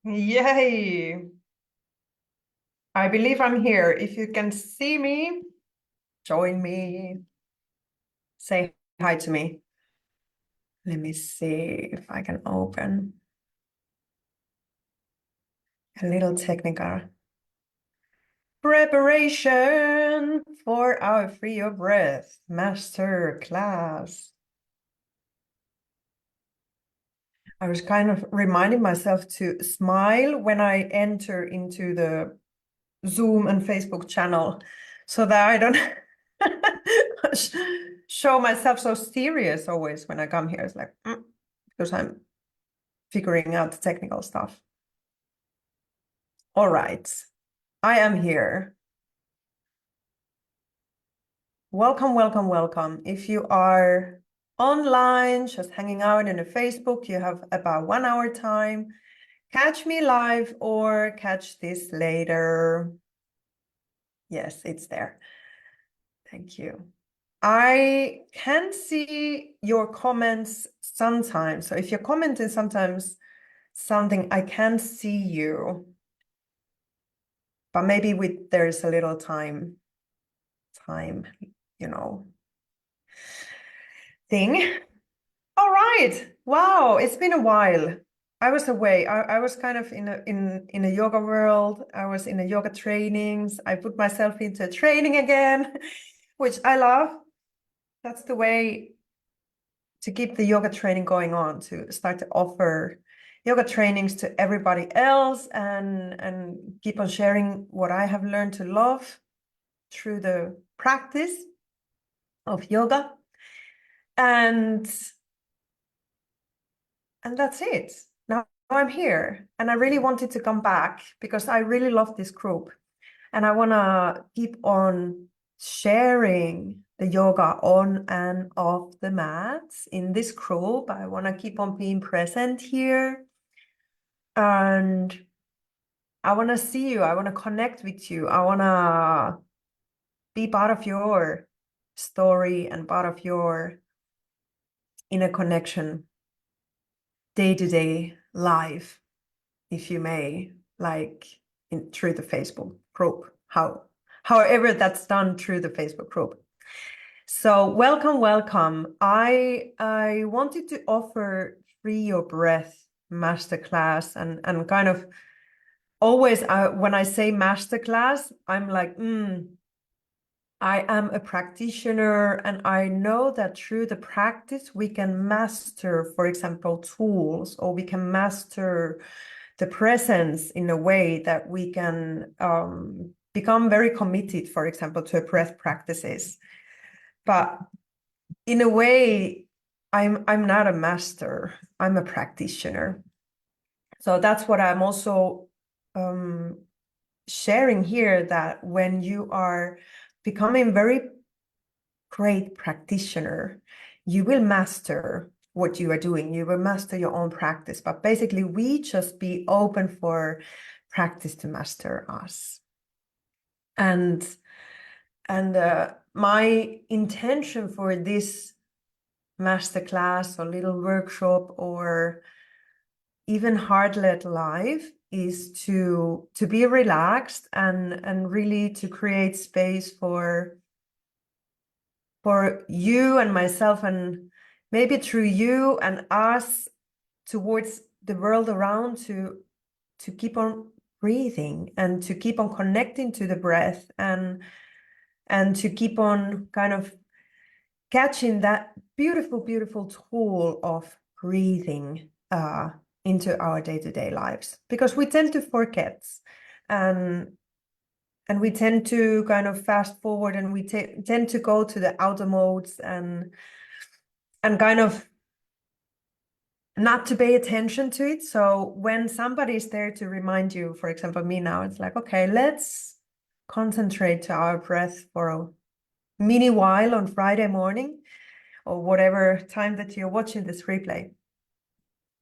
Yay! I believe I'm here. If you can see me, join me. Say hi to me. Let me see if I can open a little technical preparation for our Free Your Breath master class. I was kind of reminding myself to smile when I enter into the Zoom and Facebook channel so that I don't show myself so serious always when I come here. It's like, because I'm figuring out the technical stuff. All right, I am here. Welcome, welcome, welcome. If you are online, just hanging out in a Facebook, you have about 1 hour time. Catch me live or catch this later. Yes, it's there. Thank you. I can see your comments sometimes. So if you're commenting sometimes something, I can see you. But maybe there's a little time, you know, thing. All right. Wow, it's been a while. I was away. I was kind of in a yoga world. I was in a yoga trainings. I put myself into a training again, which I love. That's the way to keep the yoga training going on, to start to offer yoga trainings to everybody else and keep on sharing what I have learned to love through the practice of yoga. And that's it. Now I'm here and I really wanted to come back because I really love this group and I want to keep on sharing the yoga on and off the mats in this group. I want to keep on being present here. And I want to see you. I want to connect with you. I want to be part of your story and part of your inner connection, day-to-day life, if you may, like through the Facebook group, however that's done through the Facebook group. So welcome, welcome. I wanted to offer Free Your Breath masterclass and kind of always when I say masterclass, I'm like, I am a practitioner and I know that through the practice we can master, for example, tools, or we can master the presence in a way that we can become very committed, for example, to breath practices. But in a way, I'm not a master, I'm a practitioner. So that's what I'm also sharing here, that when you are becoming very great practitioner, you will master what you are doing. You will master your own practice. But basically, we just be open for practice to master us. And my intention for this masterclass or little workshop or even Heartlet Live is to be relaxed and really to create space for you and myself, and maybe through you and us towards the world around, to keep on breathing and to keep on connecting to the breath and to keep on kind of catching that beautiful, beautiful tool of breathing into our day-to-day lives, because we tend to forget and we tend to kind of fast forward, and we tend to go to the auto modes and kind of not to pay attention to it. So when somebody is there to remind you, for example, me now, it's like, okay, let's concentrate to our breath for a mini while on Friday morning or whatever time that you're watching this replay.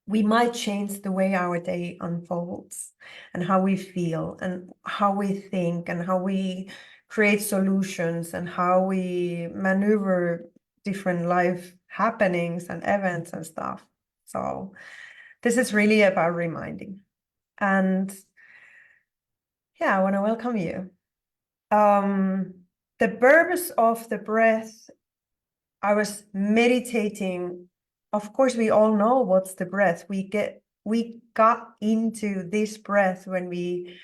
We might change the way our day unfolds and how we feel and how we think and how we create solutions and how we maneuver different life happenings and events and stuff. So this is really about reminding. And yeah, I want to welcome you. The purpose of the breath, I was meditating. Of course, we all know what's the breath. We got into this breath when we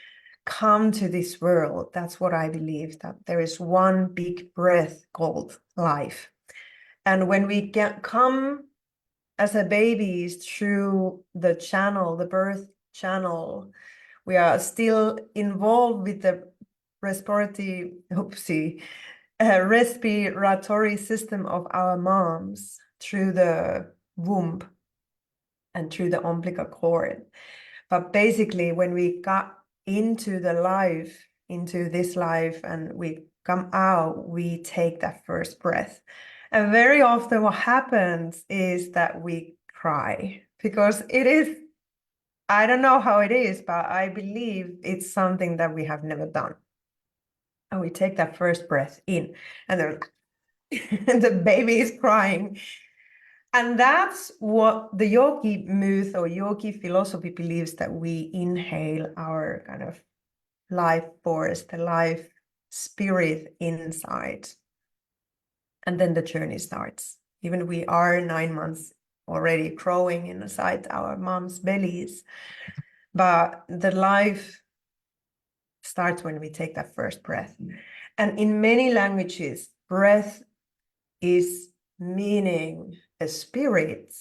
come to this world. That's what I believe, that there is one big breath called life. And when we come as a babies through the channel, the birth channel, we are still involved with the respiratory system of our moms through the womb and through the umbilical cord. But basically, when we got into this life, and we come out, we take that first breath. And very often what happens is that we cry, because it is, I don't know how it is, but I believe it's something that we have never done. And we take that first breath in, and the baby is crying. And that's what the yogi myth or yogi philosophy believes, that we inhale our kind of life force, the life spirit inside. And then the journey starts. Even we are 9 months already growing inside our mom's bellies, but the life starts when we take that first breath. And in many languages, breath is meaning a spirit.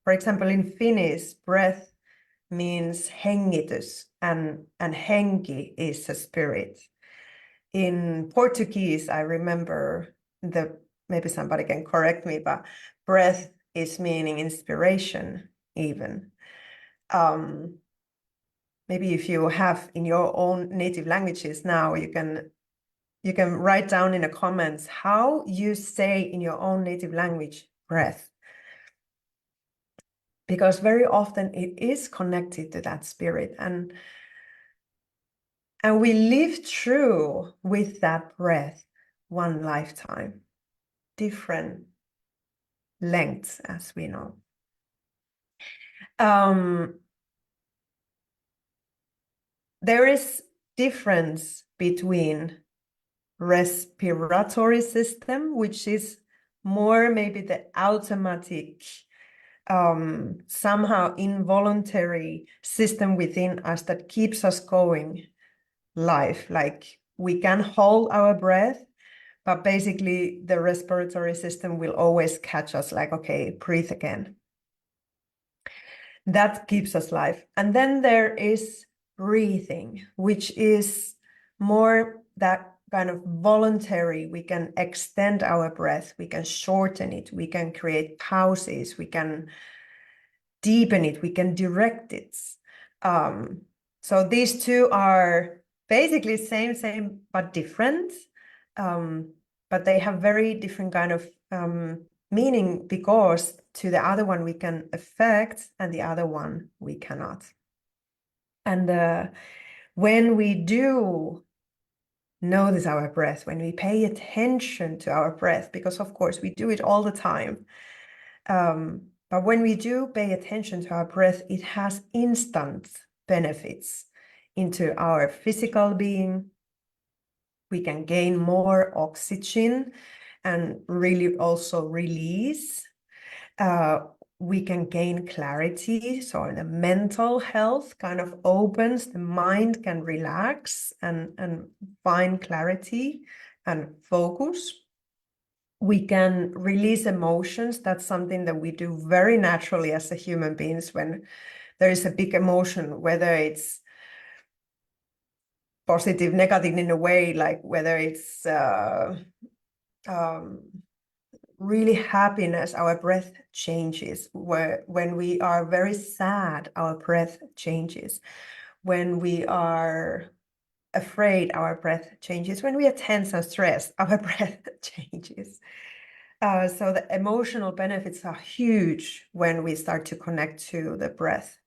For example, in Finnish, breath means hengitys, and henki is a spirit. In Portuguese, I remember, maybe somebody can correct me, but breath is meaning inspiration even. Maybe if you have in your own native languages now, you can write down in the comments how you say in your own native language breath. Because very often it is connected to that spirit. And we live through with that breath one lifetime, different lengths, as we know. There is difference between respiratory system, which is more maybe the automatic, somehow involuntary system within us that keeps us going life. Like we can hold our breath, but basically the respiratory system will always catch us like, okay, breathe again. That keeps us alive. And then there is breathing, which is more that kind of voluntary. We can extend our breath, we can shorten it, we can create pauses, we can deepen it, we can direct it. So these two are basically same, but different. But they have very different kind of meaning, because to the other one we can affect and the other one we cannot. And when we do notice our breath, when we pay attention to our breath, because of course we do it all the time, but when we do pay attention to our breath, it has instant benefits into our physical being. We can gain more oxygen and really also release. We can gain clarity. So the mental health kind of opens, the mind can relax and find clarity and focus. We can release emotions. That's something that we do very naturally as a human beings when there is a big emotion, whether it's positive, negative in a way, like whether it's really happiness, our breath changes. When we are very sad, our breath changes. When we are afraid, our breath changes. When we are tense and stressed, our breath changes. So the emotional benefits are huge when we start to connect to the breath.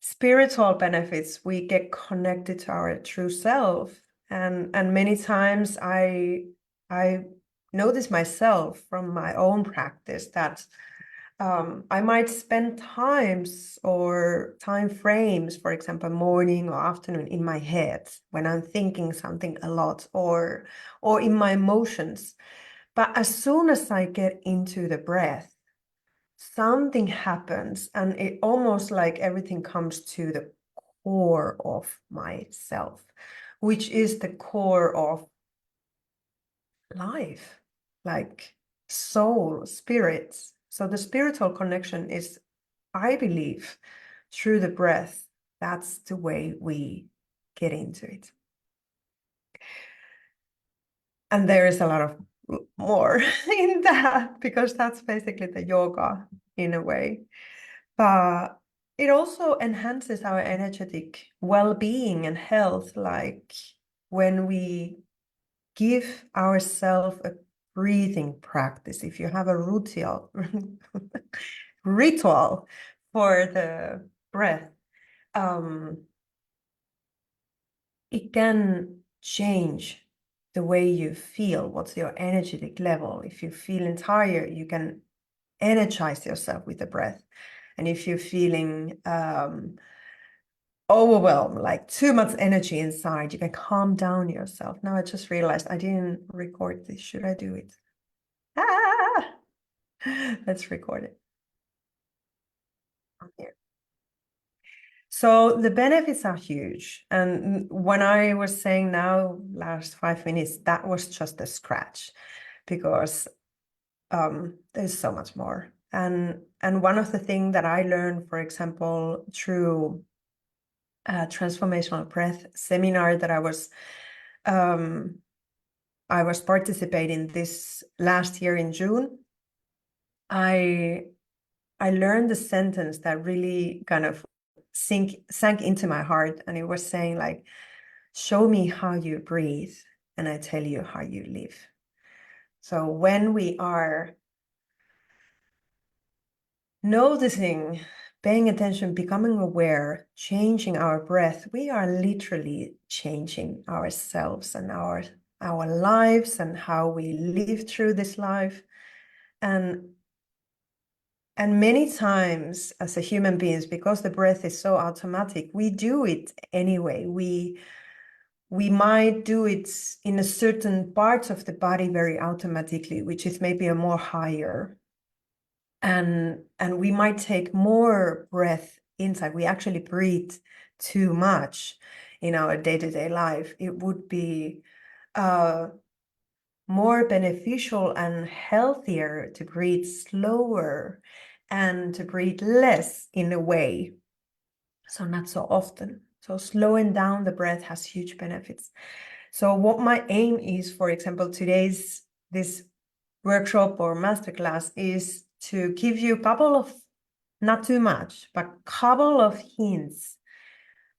Spiritual benefits, we get connected to our true self. And many times I notice myself from my own practice that I might spend times or time frames, for example, morning or afternoon in my head when I'm thinking something a lot, or in my emotions. But as soon as I get into the breath, something happens, and it almost like everything comes to the core of myself, which is the core of life, like soul, spirits. So the spiritual connection is, I believe, through the breath. That's the way we get into it. And there is a lot of more in that, because that's basically the yoga in a way. But it also enhances our energetic well-being and health, like when we give ourselves a breathing practice. If you have a ritual for the breath, it can change the way you feel. What's your energetic level? If you're feeling tired, you can energize yourself with the breath. And if you're feeling overwhelmed, like too much energy inside, you can calm down yourself. Now I just realized I didn't record this. Should I do it? Ah! Let's record it from here. So the benefits are huge. And when I was saying now, last 5 minutes, that was just a scratch, because there's so much more. And one of the things that I learned, for example, through a transformational breath seminar that I was participating this last year in June, I learned the sentence that really kind of sank into my heart, and it was saying like, show me how you breathe and I tell you how you live. So when we are noticing, paying attention, becoming aware, changing our breath, we are literally changing ourselves and our lives and how we live through this life. And many times as a human beings, because the breath is so automatic, we do it anyway. We might do it in a certain parts of the body very automatically, which is maybe a more higher. And we might take more breath inside. We actually breathe too much in our day-to-day life. It would be more beneficial and healthier to breathe slower and to breathe less in a way. So not so often. So slowing down the breath has huge benefits. So what my aim is, for example, this workshop or masterclass is to give you a couple of, not too much, but couple of hints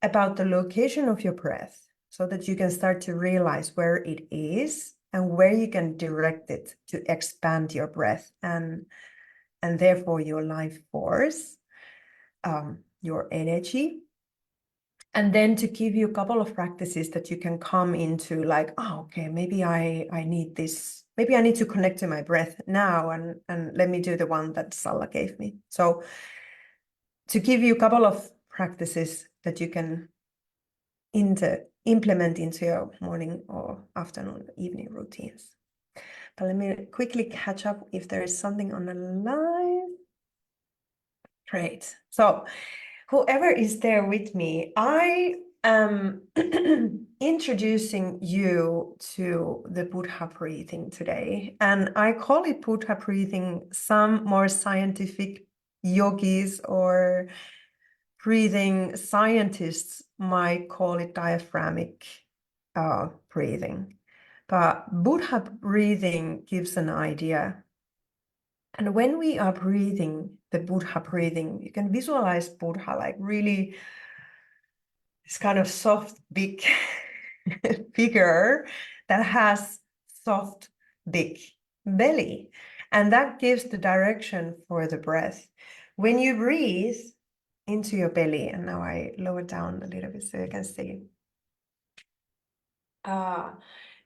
about the location of your breath, so that you can start to realize where it is and where you can direct it to expand your breath and therefore your life force, your energy. And then to give you a couple of practices that you can come into, like, oh, okay, maybe I need this. Maybe I need to connect to my breath now, and let me do the one that Salla gave me. So to give you a couple of practices that you can implement into your morning or afternoon, evening routines. But let me quickly catch up if there is something on the line. Great. So whoever is there with me, I am introducing you to the Buddha breathing today. And I call it Buddha breathing. Some more scientific yogis or breathing scientists might call it diaphragmic breathing. But Buddha breathing gives an idea. And when we are breathing, the Buddha breathing, you can visualize Buddha like really this kind of soft, big figure that has soft, big belly. And that gives the direction for the breath. When you breathe into your belly, and now I lower down a little bit so you can see.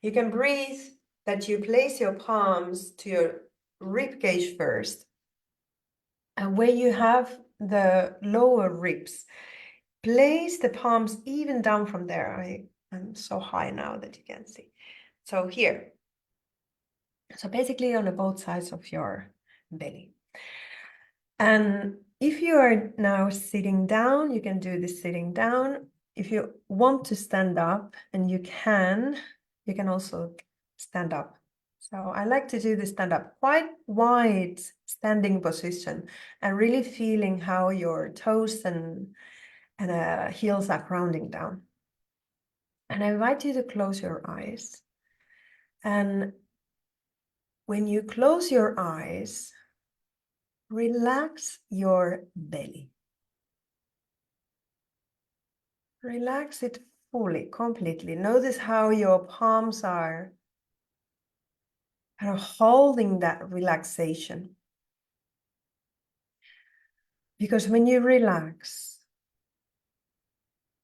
You can breathe that you place your palms to your rib cage first. And where you have the lower ribs, place the palms even down from there. I'm so high now that you can see. So here. So basically on both sides of your belly. And if you are now sitting down, you can do this sitting down. If you want to stand up, and you can also stand up. So I like to do the stand up, quite wide standing position, and really feeling how your toes and heels are grounding down. And I invite you to close your eyes. And when you close your eyes, relax your belly. Relax it fully, completely. Notice how your palms are holding that relaxation. Because when you relax,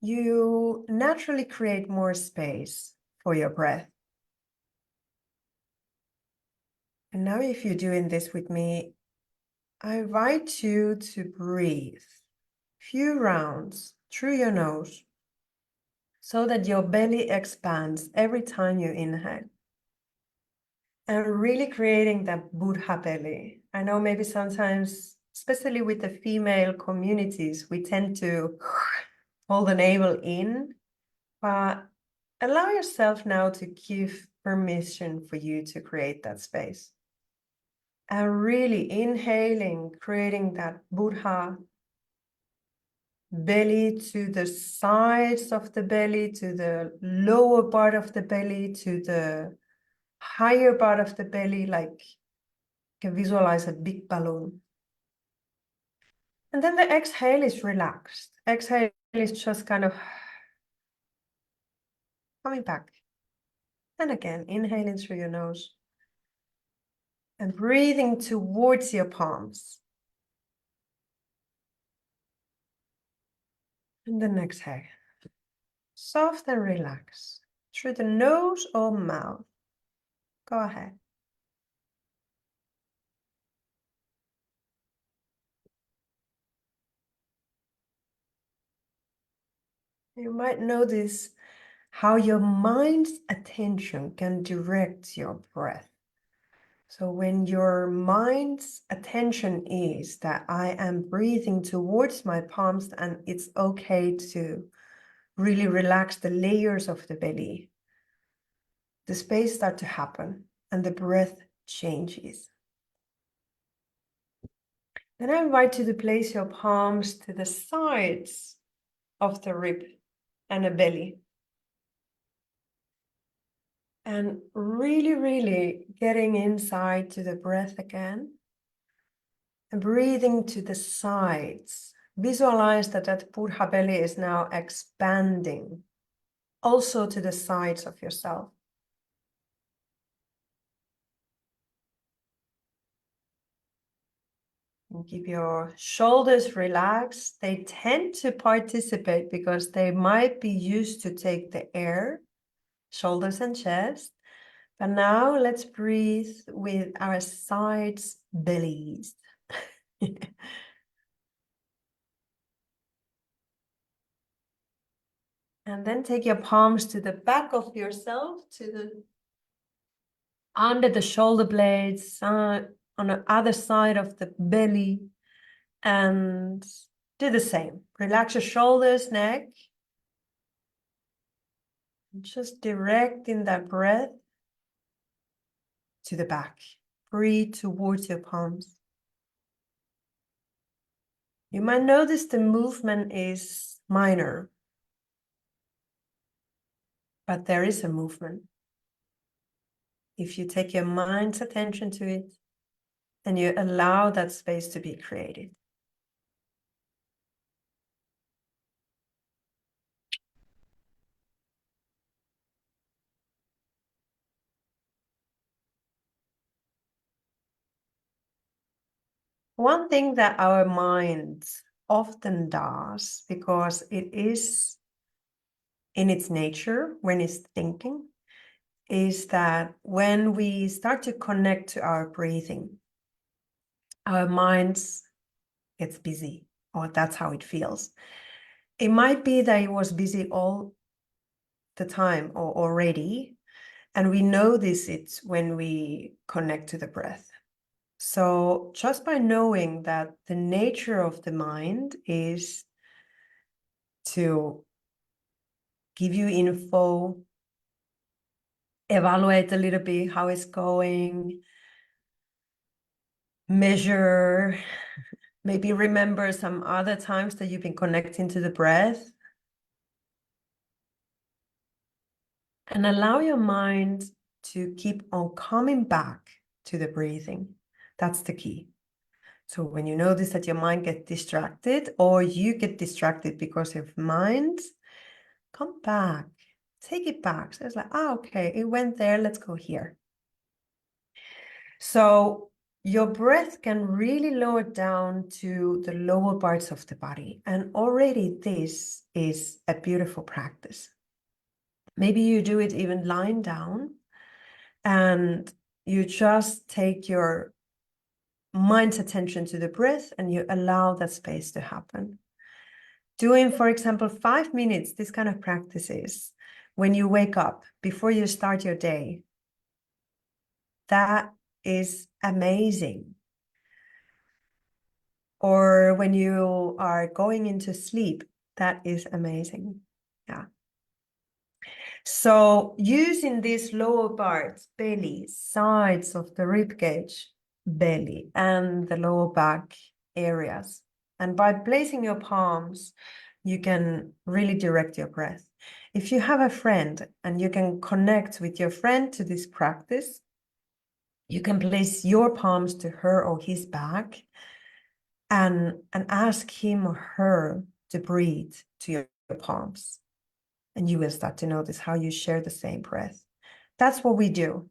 you naturally create more space for your breath. And now if you're doing this with me, I invite you to breathe a few rounds through your nose so that your belly expands every time you inhale. And really creating that Buddha belly. I know maybe sometimes, especially with the female communities, we tend to hold the navel in, but allow yourself now to give permission for you to create that space. And really inhaling, creating that Buddha belly to the sides of the belly, to the lower part of the belly, to the higher part of the belly, like you can visualize a big balloon. And then the exhale is relaxed. Exhale is just kind of coming back. And again, inhaling through your nose and breathing towards your palms. And then exhale. Soft and relaxed through the nose or mouth. Go ahead. You might notice how your mind's attention can direct your breath. So when your mind's attention is that I am breathing towards my palms and it's okay to really relax the layers of the belly, the space starts to happen and the breath changes. Then I invite you to place your palms to the sides of the rib and the belly. And really, really getting inside to the breath again. And breathing to the sides. Visualize that that Buddha belly is now expanding also to the sides of yourself. And keep your shoulders relaxed. They tend to participate because they might be used to take the air, shoulders and chest. But now let's breathe with our sides bellies. And then take your palms to the back of yourself, to the under the shoulder blades, on the other side of the belly, and do the same. Relax your shoulders, neck. Just directing that breath to the back. Breathe towards your palms. You might notice the movement is minor, but there is a movement. If you take your mind's attention to it and you allow that space to be created. One thing that our mind often does, because it is in its nature when it's thinking, is that when we start to connect to our breathing, our minds it's busy, or that's how it feels. It might be that it was busy all the time or already, and we notice it when we connect to the breath. So just by knowing that the nature of the mind is to give you info, evaluate a little bit how it's going, measure, maybe remember some other times that you've been connecting to the breath, and allow your mind to keep on coming back to the breathing. That's the key. So when you notice that your mind gets distracted, or you get distracted because of mind, come back, take it back. So it's like, okay, it went there, let's go here. So your breath can really lower down to the lower parts of the body. And already this is a beautiful practice. Maybe you do it even lying down, and you just take your mind's attention to the breath and you allow that space to happen. Doing, for example, 5 minutes, this kind of practices when you wake up, before you start your day, that is amazing. Or when you are going into sleep, that is amazing. Yeah. So using these lower parts, belly, sides of the rib cage, belly, and the lower back areas. And by placing your palms, you can really direct your breath. If you have a friend and you can connect with your friend to this practice, you can place your palms to her or his back and ask him or her to breathe to your palms. And you will start to notice how you share the same breath. That's what we do.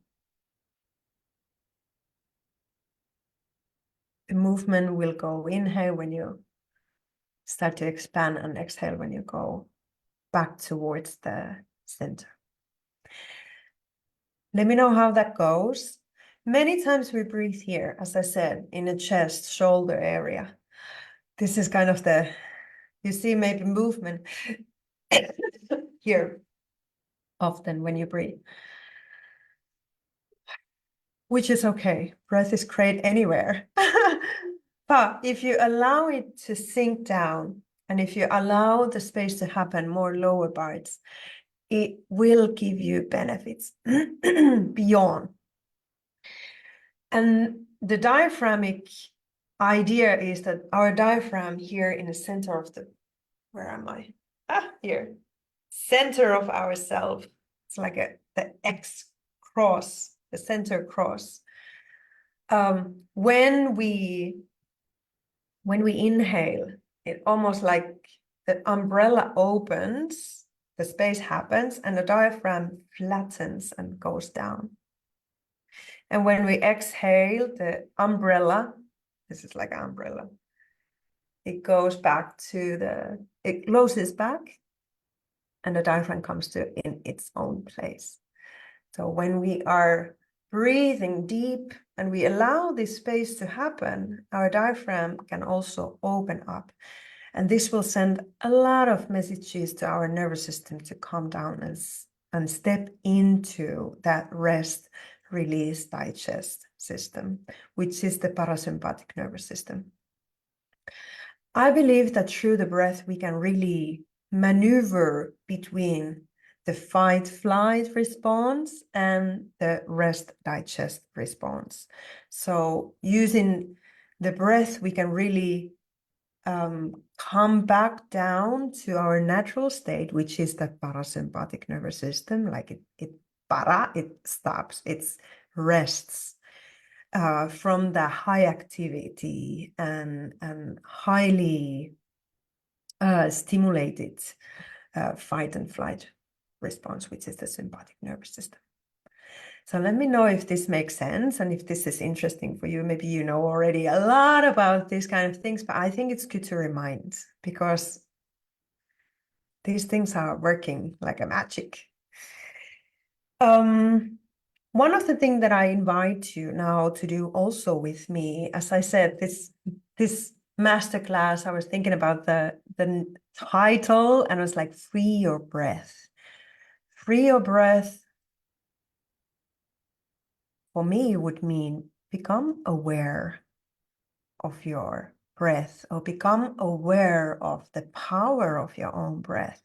The movement will go inhale when you start to expand, and exhale when you go back towards the center. Let me know how that goes. Many times we breathe here, as I said, in the chest, shoulder area. This is kind of the, you see maybe movement here often when you breathe, which is okay. Breath is great anywhere. But if you allow it to sink down, and if you allow the space to happen, more lower parts, it will give you benefits beyond. And the diaphragmic idea is that our diaphragm here in the center of the, where am I? Here, center of ourself. It's like the X cross, the center cross. When we inhale, it almost like the umbrella opens, the space happens, and the diaphragm flattens and goes down. And when we exhale, the umbrella, this is like an umbrella, it goes back to it closes back, and the diaphragm comes to in its own place. So when we are breathing deep and we allow this space to happen, our diaphragm can also open up. And this will send a lot of messages to our nervous system to calm down and step into that rest, release, digest system, which is the parasympathetic nervous system. I believe that through the breath, we can really maneuver between the fight flight response and the rest digest response. So using the breath, we can really come back down to our natural state, which is the parasympathetic nervous system. Like it stops, it rests from the high activity and highly stimulated fight and flight response, which is the sympathetic nervous system. So let me know if this makes sense and if this is interesting for you. Maybe you know already a lot about these kind of things, but I think it's good to remind, because these things are working like a magic. One of the things that I invite you now to do also with me, as I said, this masterclass, I was thinking about the title, and it was like free your breath. Free your breath for me would mean become aware of your breath, or become aware of the power of your own breath.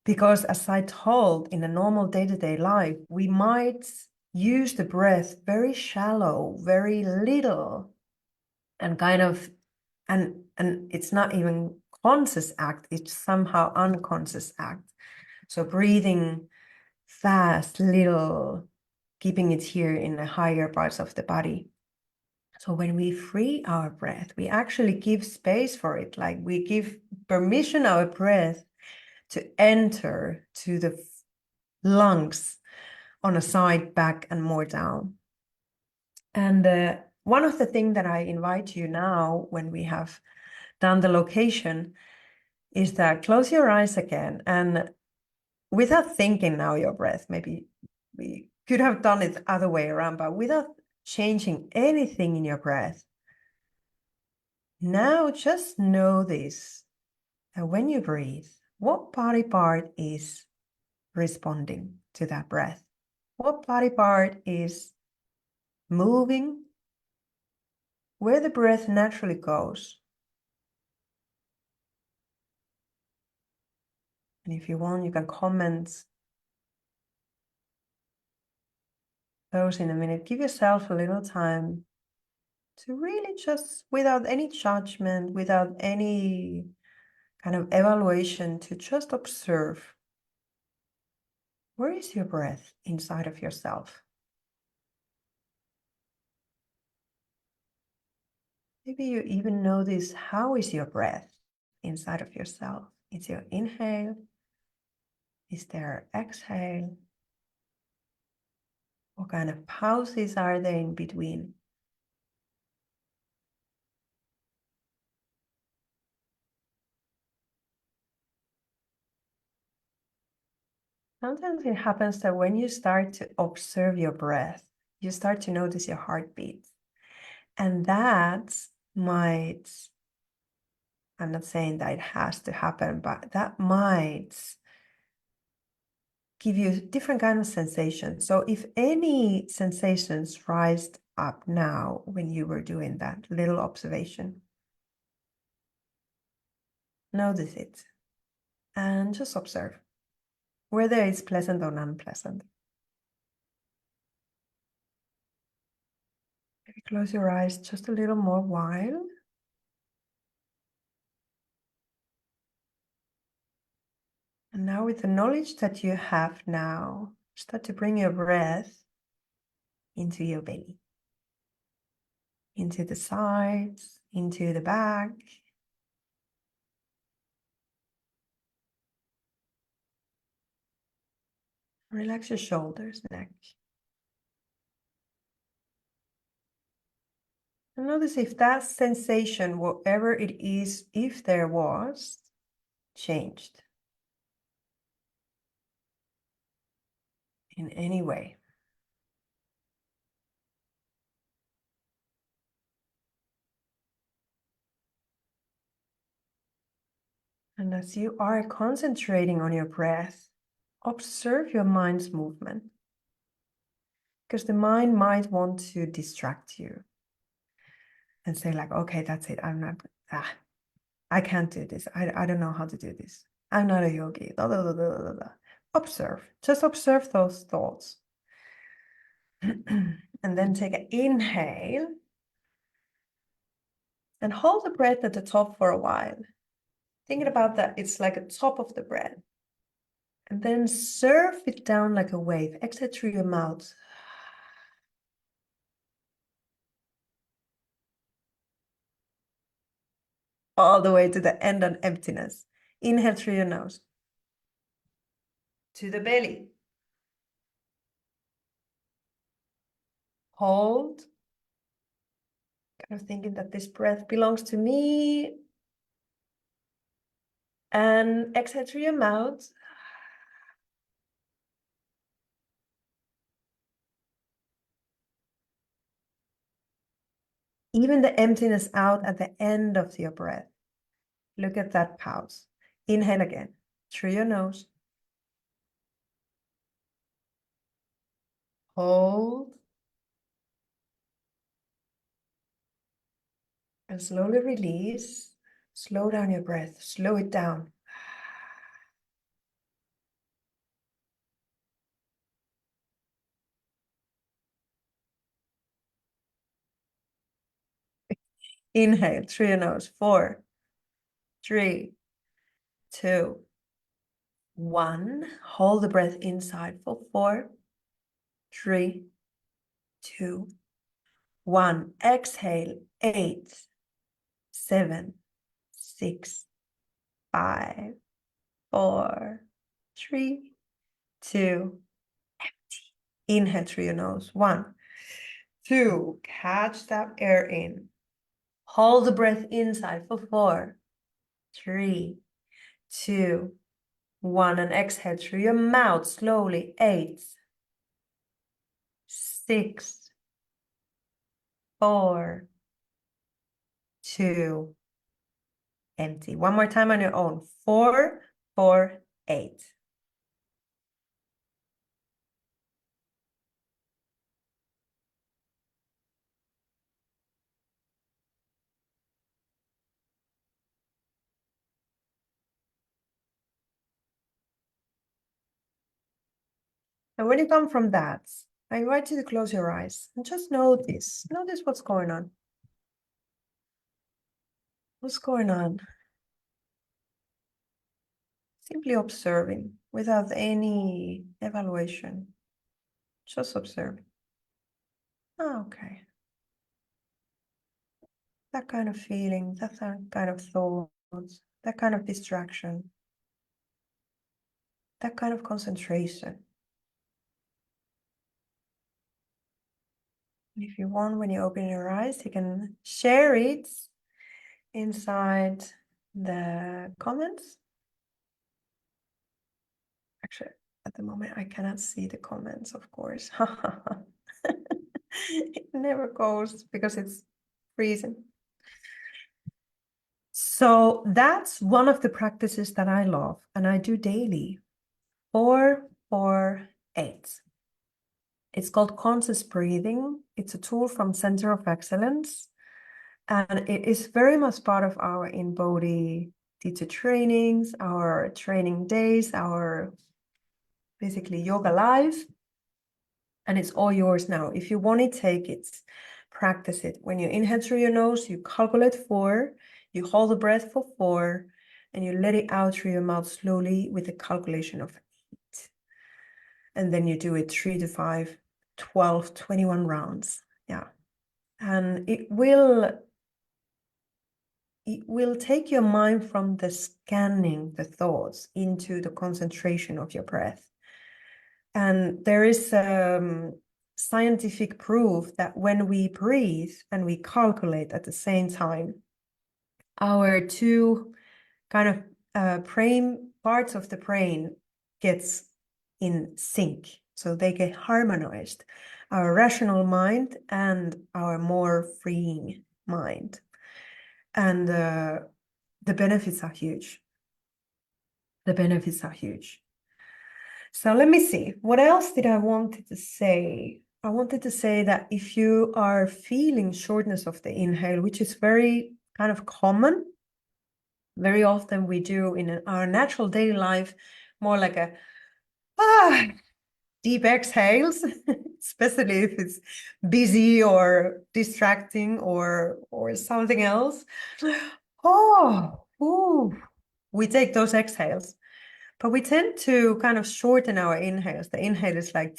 Because as I told, in a normal day-to-day life, we might use the breath very shallow, very little, and it's not even conscious act, it's somehow unconscious act. So breathing fast, little, keeping it here in the higher parts of the body. So when we free our breath, we actually give space for it, like we give permission our breath to enter to the lungs on a side, back, and more down. And one of the things that I invite you now, when we have done the location, is that close your eyes again, and without thinking now your breath, maybe we could have done it the other way around, but without changing anything in your breath, now just know this, that when you breathe, what body part is responding to that breath? What body part is moving where the breath naturally goes? And if you want, you can comment those in a minute. Give yourself a little time to really just, without any judgment, without any kind of evaluation, to just observe. Where is your breath inside of yourself? Maybe you even notice, how is your breath inside of yourself? Is your inhale? Is there exhale? What kind of pauses are there in between? Sometimes it happens that when you start to observe your breath, you start to notice your heartbeat. And that might, I'm not saying that it has to happen, but that might give you different kind of sensations. So if any sensations rise up now when you were doing that little observation, notice it and just observe whether it's pleasant or unpleasant. Maybe close your eyes just a little more while. And now, with the knowledge that you have now, start to bring your breath into your belly, into the sides, into the back. Relax your shoulders, neck. And notice if that sensation, whatever it is, if there was, changed in any way. And as you are concentrating on your breath, observe your mind's movement, because the mind might want to distract you and say like, okay, that's it. I can't do this. I don't know how to do this. I'm not a yogi. Da, da, da, da, da, da. Observe. Just observe those thoughts. And then take an inhale and hold the breath at the top for a while. Thinking about that, it's like a top of the breath. And then surf it down like a wave. Exhale through your mouth. All the way to the end on emptiness. Inhale through your nose. To the belly. Hold. Kind of thinking that this breath belongs to me. And exhale through your mouth. Even the emptiness out at the end of your breath. Look at that pause. Inhale again through your nose. Hold. And slowly release. Slow down your breath. Slow it down. Inhale through your nose. 4, 3, 2, 1. Hold the breath inside for 4, 3, 2, 1. Exhale. 8, 7, 6, 5, 4, 3, 2. Inhale through your nose. 1, 2. Catch that air in. Hold the breath inside for 4, 3, 2, 1. And exhale through your mouth slowly. 8, 6, 4, 2. Empty. One more time on your own. 4, 4, 8. And when you come from that, I invite you to close your eyes and just notice. Notice what's going on. What's going on? Simply observing without any evaluation. Just observe. Oh, okay. That kind of feeling, that kind of thoughts, that kind of distraction, that kind of concentration. If you want, when you open your eyes, you can share it inside the comments. Actually, at the moment, I cannot see the comments, of course. It never goes because it's freezing. So that's one of the practices that I love and I do daily. 4, 4, 8. It's called conscious breathing. It's a tool from Center of Excellence. And it is very much part of our in-body teacher trainings, our training days, our basically yoga live. And it's all yours now. If you want to take it, practice it. When you inhale through your nose, you calculate 4, you hold the breath for 4, and you let it out through your mouth slowly with a calculation of 8. And then you do it 3 to 5, 12, 21 rounds. Yeah. And it will take your mind from the scanning the thoughts into the concentration of your breath. And there is scientific proof that when we breathe and we calculate at the same time, our two kind of brain parts of the brain gets in sync. So they get harmonized, our rational mind and our more freeing mind. And the benefits are huge. The benefits are huge. So let me see. What else did I wanted to say? I wanted to say that if you are feeling shortness of the inhale, which is very kind of common, very often we do in our natural daily life, more like a deep exhales, especially if it's busy or distracting or something else. We take those exhales. But we tend to kind of shorten our inhales. The inhale is like,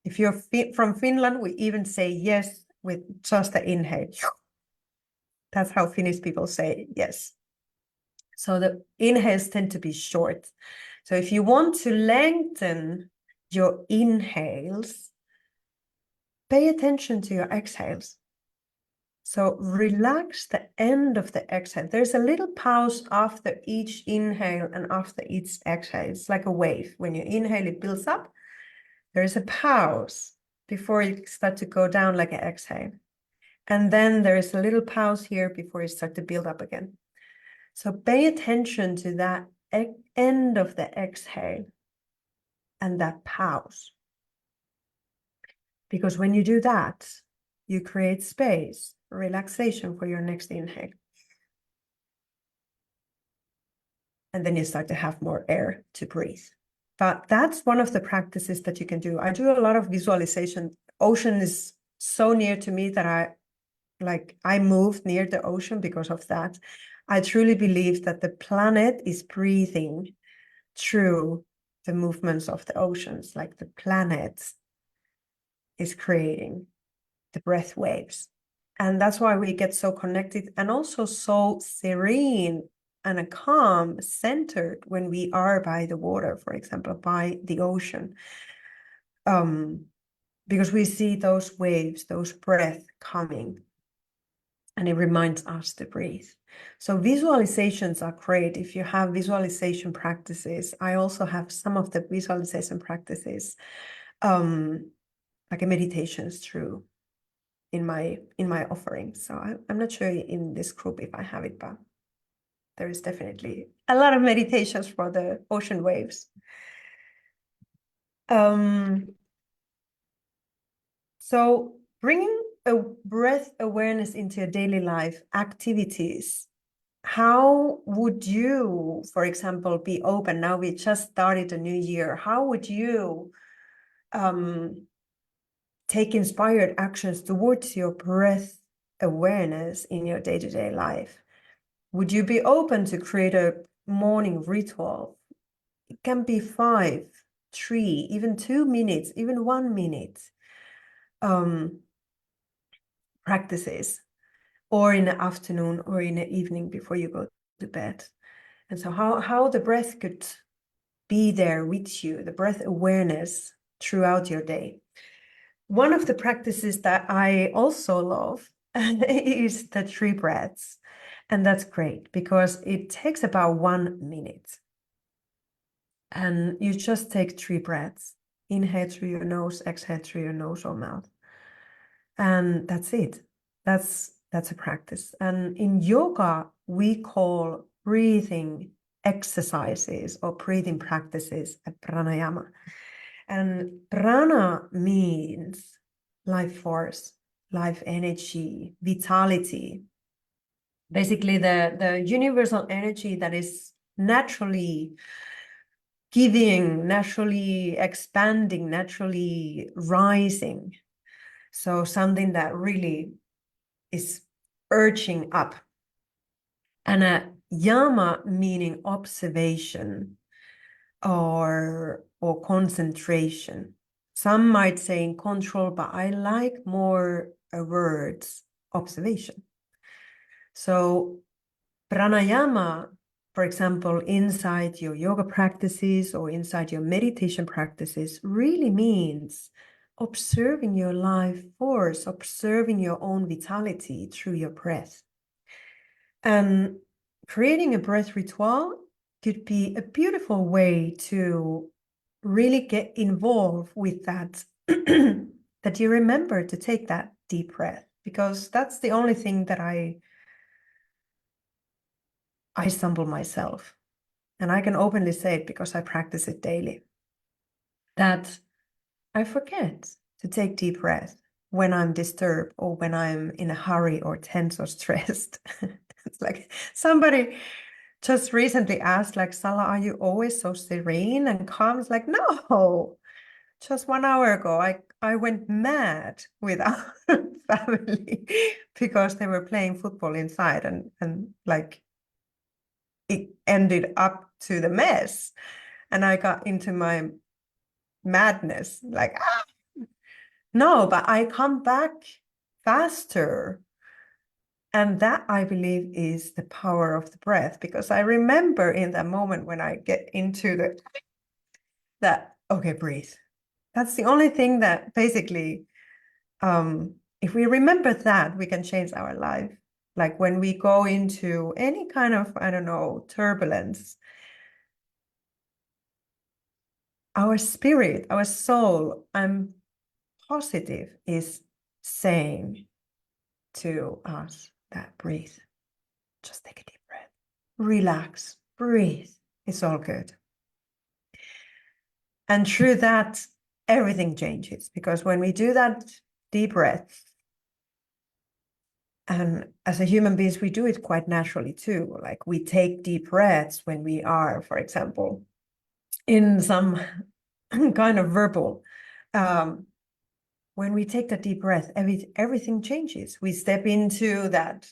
if you're from Finland, we even say yes with just the inhale. That's how Finnish people say yes. So the inhales tend to be short. So if you want to lengthen your inhales, pay attention to your exhales. So relax the end of the exhale. There's a little pause after each inhale and after each exhale. It's like a wave. When you inhale, it builds up. There is a pause before you start to go down like an exhale. And then there is a little pause here before you start to build up again. So pay attention to that end of the exhale and that pause. Because when you do that, you create space, relaxation for your next inhale. And then you start to have more air to breathe. But that's one of the practices that you can do. I do a lot of visualization. Ocean is so near to me that I moved near the ocean because of that. I truly believe that the planet is breathing through the movements of the oceans, like the planet is creating the breath waves. And that's why we get so connected and also so serene and calm, centered when we are by the water, for example, by the ocean. Because we see those waves, those breath coming, and it reminds us to breathe. So visualizations are great if you have visualization practices. I also have some of the visualization practices, like a meditations through in my offering. So I'm not sure in this group if I have it, but there is definitely a lot of meditations for the ocean waves. So bringing a breath awareness into your daily life activities, how would you, for example, be open? Now we just started a new year. How would you take inspired actions towards your breath awareness in your day-to-day life? Would you be open to create a morning ritual? It can be 5, 3, even 2 minutes, even 1 minute practices, or in the afternoon or in the evening before you go to bed. And so how the breath could be there with you, the breath awareness throughout your day. One of the practices that I also love is the 3 breaths. And that's great because it takes about 1 minute. And you just take 3 breaths. Inhale through your nose, exhale through your nose or mouth. And that's it. That's a practice. And in yoga, we call breathing exercises or breathing practices a pranayama. And prana means life force, life energy, vitality. Basically, the universal energy that is naturally giving, naturally expanding, naturally rising. So something that really is urging up. And a yama meaning observation or concentration. Some might say in control, but I like more words observation. So pranayama, for example, inside your yoga practices or inside your meditation practices really means observing your life force, observing your own vitality through your breath. And creating a breath ritual could be a beautiful way to really get involved with that, that you remember to take that deep breath, because that's the only thing that I stumble myself. And I can openly say it because I practice it daily, that I forget to take deep breath when I'm disturbed or when I'm in a hurry or tense or stressed. It's like somebody just recently asked, like, Sala, are you always so serene and calm? It's like, no, just 1 hour ago, I went mad with our family because they were playing football inside and like it ended up to the mess. And I got into my madness, like, no, but I come back faster. And that, I believe, is the power of the breath, because I remember in that moment when I get into that, okay, breathe. That's the only thing that basically, if we remember that, we can change our life. Like when we go into any kind of, I don't know, turbulence, our spirit, our soul, I'm positive, is saying, to us that breathe. Just take a deep breath. Relax, breathe. It's all good. And through that, everything changes, because when we do that deep breath, and as a human beings, we do it quite naturally too. Like we take deep breaths when we are, for example, in some kind of verbal. When we take that deep breath, everything changes. We step into that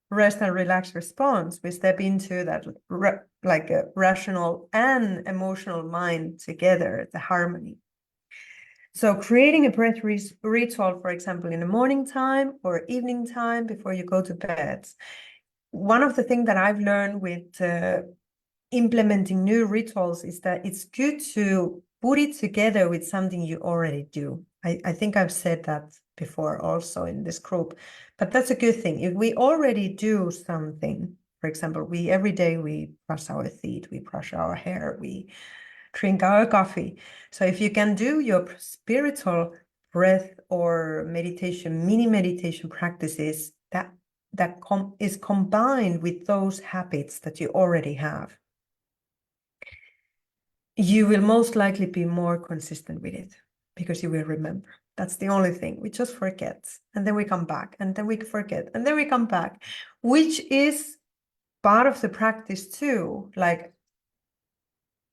rest and relax response. We step into that like a rational and emotional mind together, the harmony. So creating a breath ritual, for example, in the morning time or evening time before you go to bed. One of the things that I've learned with implementing new rituals is that it's good to put it together with something you already do. I think I've said that before also in this group, but that's a good thing. If we already do something, for example, every day we brush our teeth, we brush our hair, we drink our coffee. So if you can do your spiritual breath or meditation, mini meditation practices that is combined with those habits that you already have, you will most likely be more consistent with it, because you will remember. That's the only thing. We just forget, and then we come back, and then we forget, and then we come back, which is part of the practice too. Like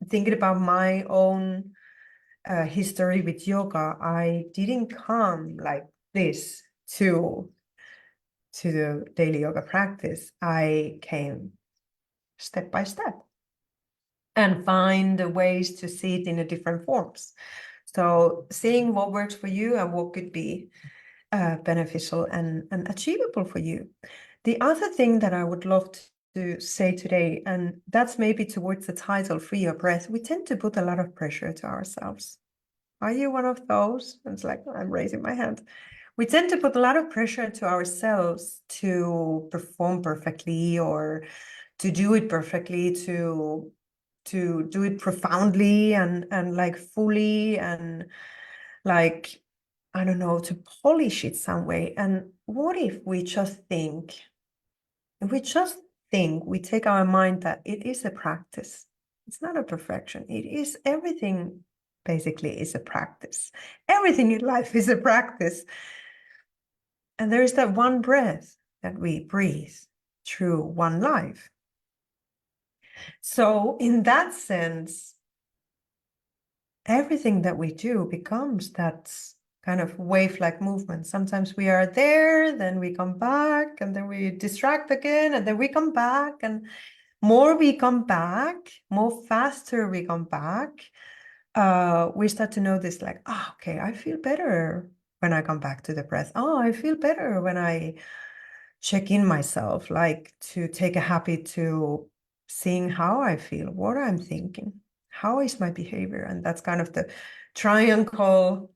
thinking about my own history with yoga, I didn't come like this to the daily yoga practice. I came step by step and find the ways to see it in a different forms. So seeing what works for you and what could be beneficial and achievable for you. The other thing that I would love to say today, and that's maybe towards the title, Free Your Breath, we tend to put a lot of pressure to ourselves. Are you one of those? And it's like, I'm raising my hand. We tend to put a lot of pressure to ourselves to perform perfectly, or to do it perfectly, to do it profoundly and like fully, and like, I don't know, to polish it some way. And what if we just think, we take our mind that it is a practice. It's not a perfection. It is everything. Basically is a practice. Everything in life is a practice. And there is that one breath that we breathe through one life. So in that sense, everything that we do becomes that kind of wave-like movement. Sometimes we are there, then we come back, and then we distract again, and then we come back. And more we come back, more faster we come back, we start to notice like, oh, okay, I feel better when I come back to the breath. Oh, I feel better when I check in myself, like to take a habit to seeing how I feel, what I'm thinking, how is my behavior. And that's kind of the triangle,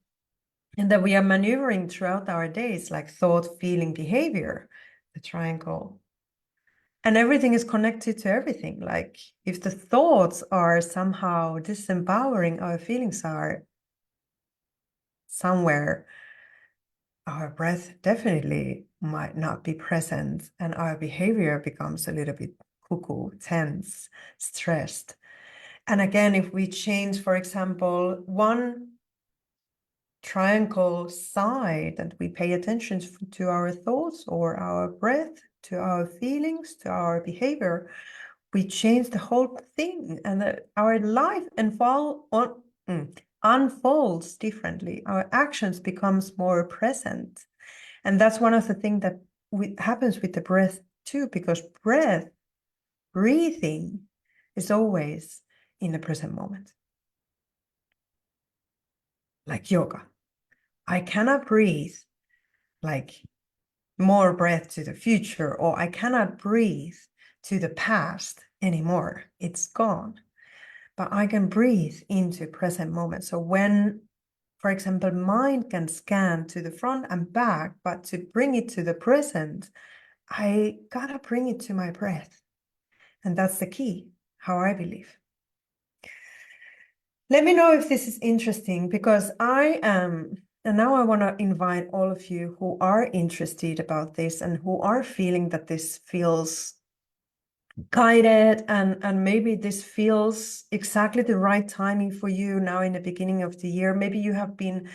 and that we are maneuvering throughout our days, like thought, feeling, behavior, the triangle. And everything is connected to everything. Like if the thoughts are somehow disempowering, our feelings are somewhere, our breath definitely might not be present, and our behavior becomes a little bit cuckoo, tense, stressed. And again, if we change, for example, one triangle side, and we pay attention to our thoughts or our breath, to our feelings, to our behavior, we change the whole thing, and our life unfolds differently. Our actions becomes more present. And that's one of the things that happens with the breath too, because breathing is always in the present moment. Like yoga. I cannot breathe like more breath to the future, or I cannot breathe to the past anymore. It's gone. But I can breathe into present moment. So when, for example, mind can scan to the front and back, but to bring it to the present, I gotta bring it to my breath. And that's the key, how I believe. Let me know if this is interesting, because I am And now I want to invite all of you who are interested about this and who are feeling that this feels guided and maybe this feels exactly the right timing for you now in the beginning of the year. Maybe you have been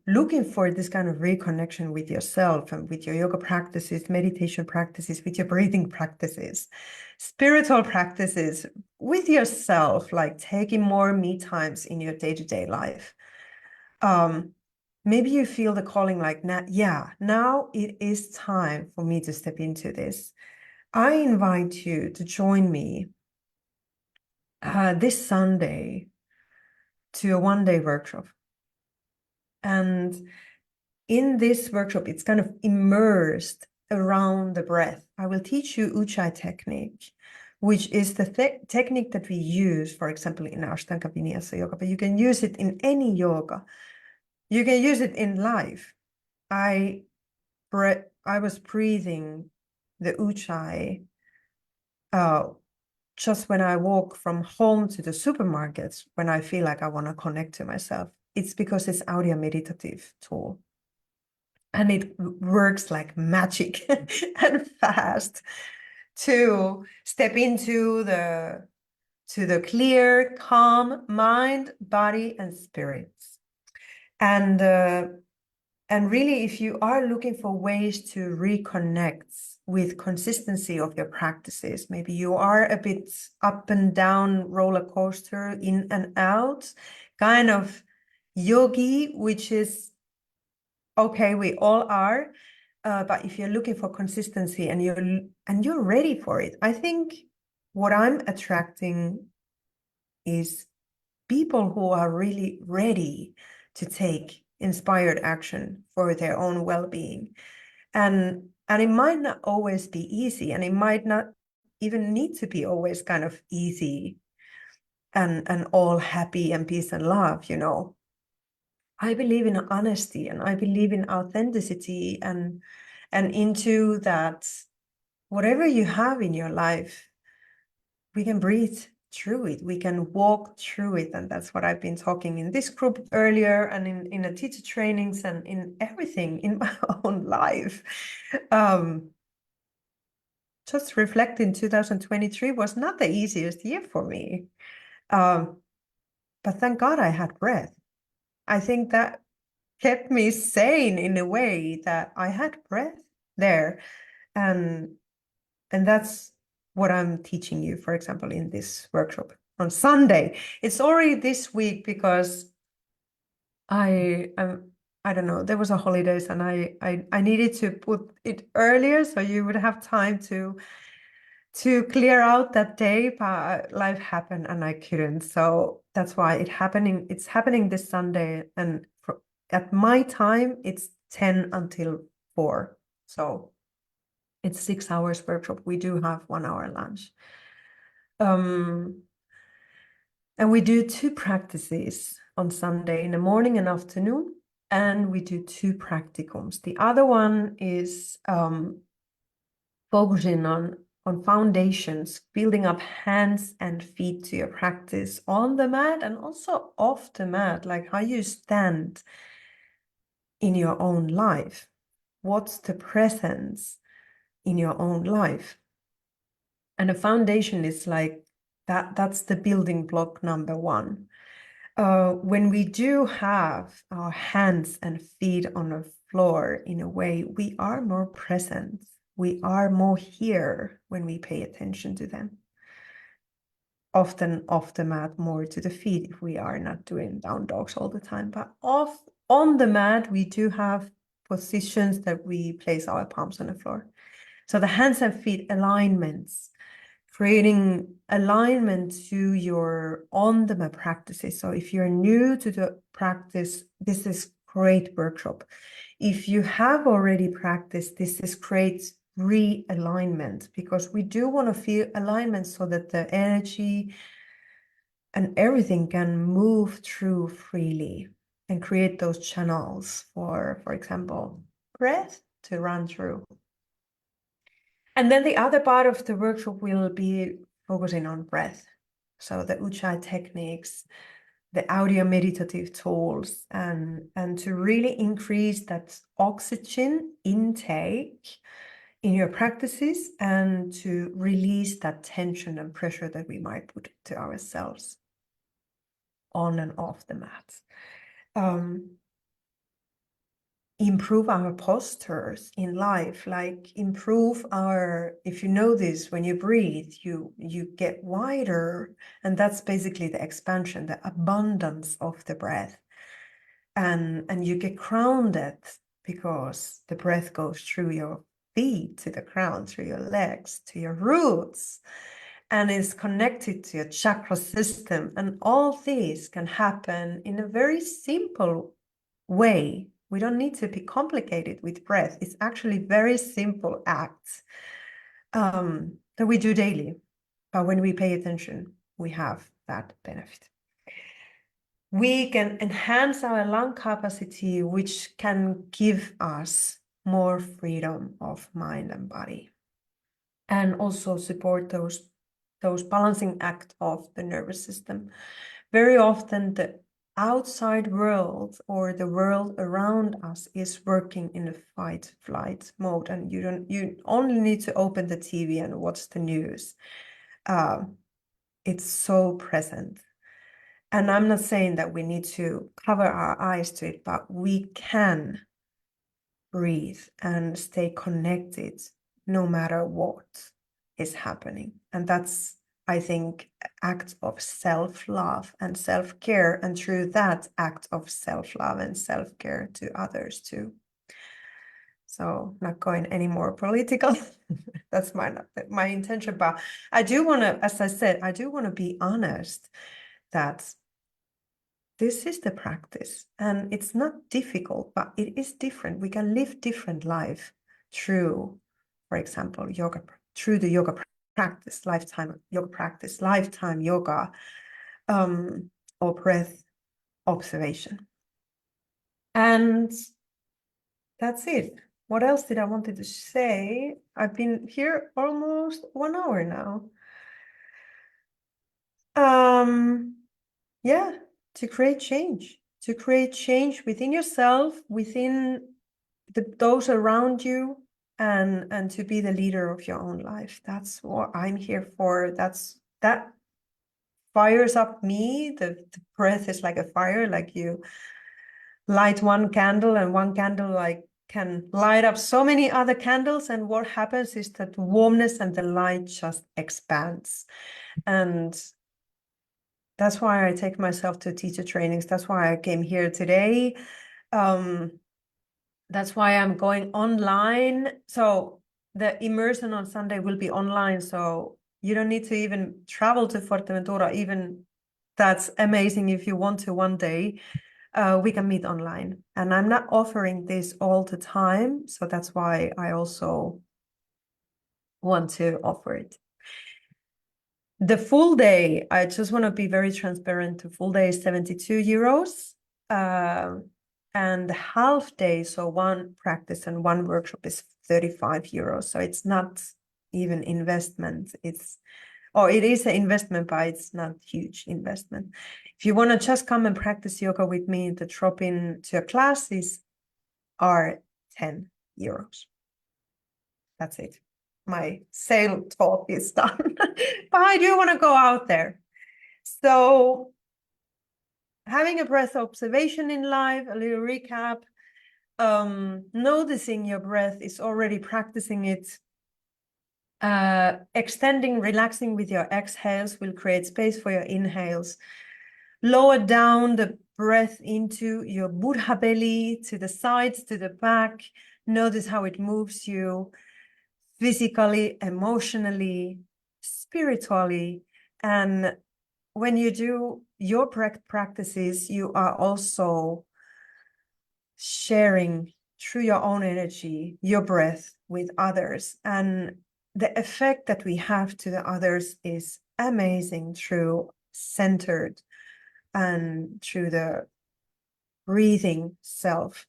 looking for this kind of reconnection with yourself and with your yoga practices, meditation practices, with your breathing practices, spiritual practices, with yourself, like taking more me times in your day-to-day life. Maybe you feel the calling like, now it is time for me to step into this. I invite you to join me this Sunday to a one-day workshop. And in this workshop, it's kind of immersed around the breath. I will teach you Ujjayi technique, which is the technique that we use, for example, in Ashtanga Vinyasa yoga, but you can use it in any yoga. You can use it in life. I was breathing the Ujjayi just when I walk from home to the supermarkets, when I feel like I want to connect to myself. It's because it's audio meditative tool. And it works like magic and fast to step into the clear, calm mind, body, and spirits. And really, if you are looking for ways to reconnect with consistency of your practices, maybe you are a bit up and down roller coaster, in and out, kind of yogi, which is okay, we all are. But if you're looking for consistency and you're ready for it, I think what I'm attracting is people who are really ready to take inspired action for their own well-being. And it might not always be easy, and it might not even need to be always kind of easy and all happy and peace and love, you know. I believe in honesty and I believe in authenticity and into that whatever you have in your life, we can breathe through it. We can walk through it. And that's what I've been talking in this group earlier and in the teacher trainings and in everything in my own life. Just reflecting, 2023 was not the easiest year for me. But thank God I had breath. I think that kept me sane in a way that I had breath there. And that's what I'm teaching you, for example, in this workshop on Sunday. It's already this week because I don't know, there was a holidays and I needed to put it earlier so you would have time to clear out that day, but life happened and I couldn't. So that's why it's happening this Sunday, and at my time it's 10 until 4. So it's 6 hours workshop. We do have 1 hour lunch. And we do 2 practices on Sunday in the morning and afternoon, and we do 2 practicums. The other one is focusing on foundations, building up hands and feet to your practice on the mat and also off the mat, like how you stand in your own life. What's the presence in your own life? And a foundation is like that's the building block number 1. When we do have our hands and feet on the floor, in a way, we are more present. We are more here when we pay attention to them. Often off the mat, more to the feet if we are not doing down dogs all the time. But on the mat, we do have positions that we place our palms on the floor. So the hands and feet alignments, creating alignment to your on the mat practices. So if you're new to the practice, this is great workshop. If you have already practiced, this is great realignment, because we do want to feel alignment so that the energy and everything can move through freely and create those channels for example, breath to run through. And then the other part of the workshop will be focusing on breath. So the Ujjayi techniques, the audio meditative tools, and to really increase that oxygen intake in your practices, and to release that tension and pressure that we might put to ourselves on and off the mat. Improve our postures in life, like improve our, if you notice when you breathe, you get wider, and that's basically the expansion, the abundance of the breath. And you get grounded because the breath goes through your feet to the ground, through your legs, to your roots, and is connected to your chakra system. And all these can happen in a very simple way. We don't need to be complicated with breath. It's actually very simple acts that we do daily. But when we pay attention, we have that benefit. We can enhance our lung capacity, which can give us more freedom of mind and body, and also support those balancing act of the nervous system. Very often the outside world or the world around us is working in a fight flight mode, and you only need to open the TV and watch the news. It's so present. And I'm not saying that we need to cover our eyes to it, but we can breathe and stay connected no matter what is happening. And that's, I think, act of self-love and self-care, and through that act of self-love and self-care to others too. So not going any more political. That's my intention, but I do want to, as I said, I do want to be honest that this is the practice, and it's not difficult, but it is different. We can live different life through, for example, yoga, through the yoga practice, lifetime yoga, or breath observation. And that's it. What else did I wanted to say? I've been here almost 1 hour now. Yeah, to create change within yourself, within those around you, and to be the leader of your own life. That's what I'm here for. That fires up me. The breath is like a fire, like you light one candle, and one candle like can light up so many other candles, and what happens is that warmness and the light just expands. And that's why I take myself to teacher trainings. That's why I came here today. That's why I'm going online. So the immersion on Sunday will be online. So you don't need to even travel to Fuerteventura. Even that's amazing. If you want to one day, we can meet online. And I'm not offering this all the time. So that's why I also want to offer it. The full day, I just want to be very transparent. The full day is 72 euros. And the half day, so one practice and one workshop, is 35 euros. So it's not even investment. It is an investment, but it's not huge investment. If you want to just come and practice yoga with me, the drop-in to your classes are 10 euros. That's it. My sale talk is done, but I do want to go out there. So having a breath observation in life, a little recap, noticing your breath is already practicing it. Extending, relaxing with your exhales will create space for your inhales. Lower down the breath into your Buddha belly, to the sides, to the back. Notice how it moves you physically, emotionally, spiritually. And when you do your practices, you are also sharing through your own energy, your breath with others. And the effect that we have to the others is amazing through centered and through the breathing self.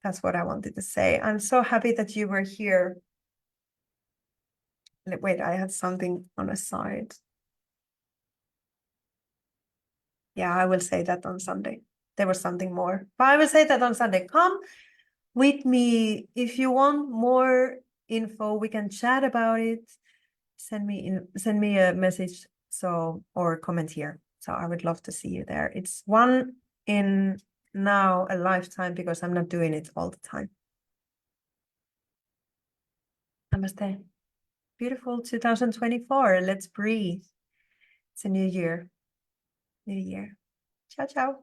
That's what I wanted to say. I'm so happy that you were here. Wait, I had something on a side. Yeah, I will say that on Sunday. There was something more, but I will say that on Sunday. Come with me if you want more info. We can chat about it. Send me a message or comment here. So I would love to see you there. It's one in now a lifetime because I'm not doing it all the time. Namaste. Beautiful 2024. Let's breathe. It's a new year. New year. Ciao, ciao.